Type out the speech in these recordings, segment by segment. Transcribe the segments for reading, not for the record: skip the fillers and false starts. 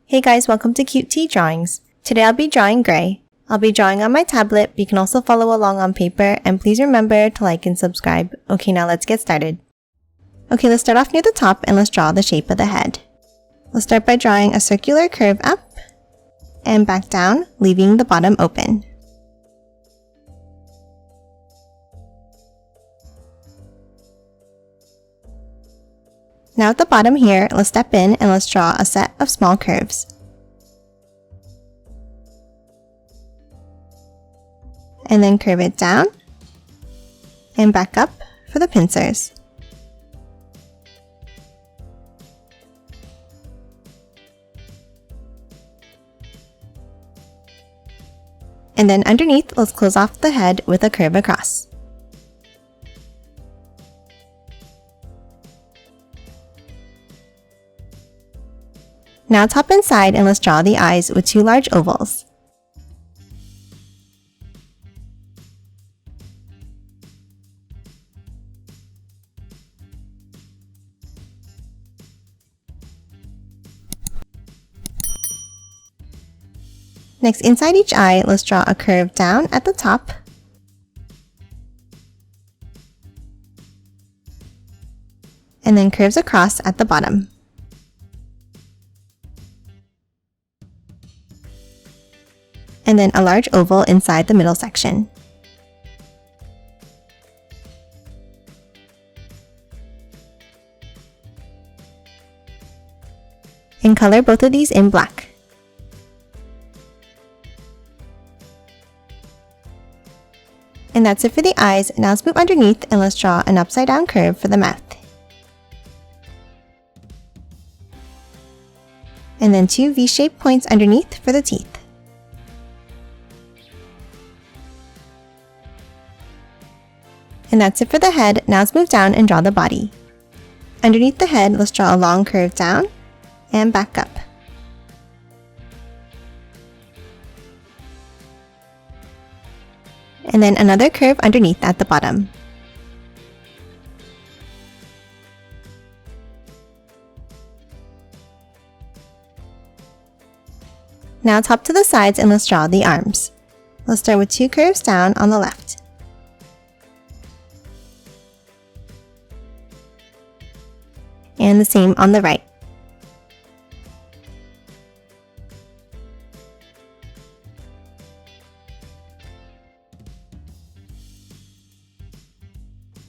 Hey guys, welcome to Cute Tea Drawings. Today I'll be drawing gray. I'll be drawing on my tablet, but you can also follow along on paper, and please remember to like and subscribe. Okay, now let's get started. Okay, let's start off near the top and let's draw the shape of the head. Let's start by drawing a circular curve up and back down, leaving the bottom open. Now at the bottom here, let's step in and let's draw a set of small curves. And then curve it down and back up for the pincers. And then underneath, let's close off the head with a curve across. Now top and side, and let's draw the eyes with two large ovals. Next, inside each eye, let's draw a curve down at the top and then curves across at the bottom. And then a large oval inside the middle section. And color both of these in black. And that's it for the eyes. Now let's move underneath and let's draw an upside down curve for the mouth. And then two V-shaped points underneath for the teeth. And that's it for the head. Now let's move down and draw the body. Underneath the head, let's draw a long curve down and back up. And then another curve underneath at the bottom. Now top to the sides and let's draw the arms. Let's start with two curves down on the left. And the same on the right.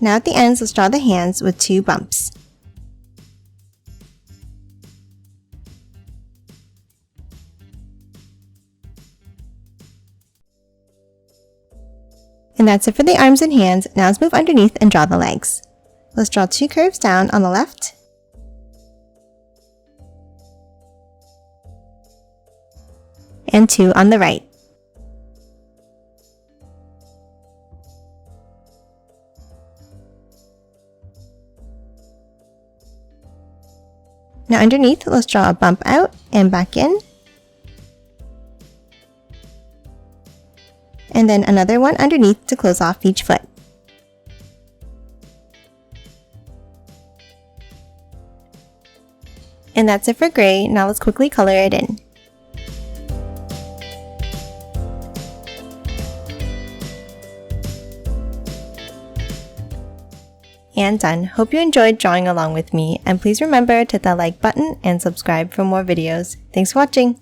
Now at the ends, let's draw the hands with two bumps. And that's it for the arms and hands. Now let's move underneath and draw the legs. Let's draw two curves down on the left and two on the right. Now underneath, let's draw a bump out and back in. And then another one underneath to close off each foot. And that's it for gray. Now let's quickly color it in. And done. Hope you enjoyed drawing along with me, and please remember to hit that like button and subscribe for more videos. Thanks for watching!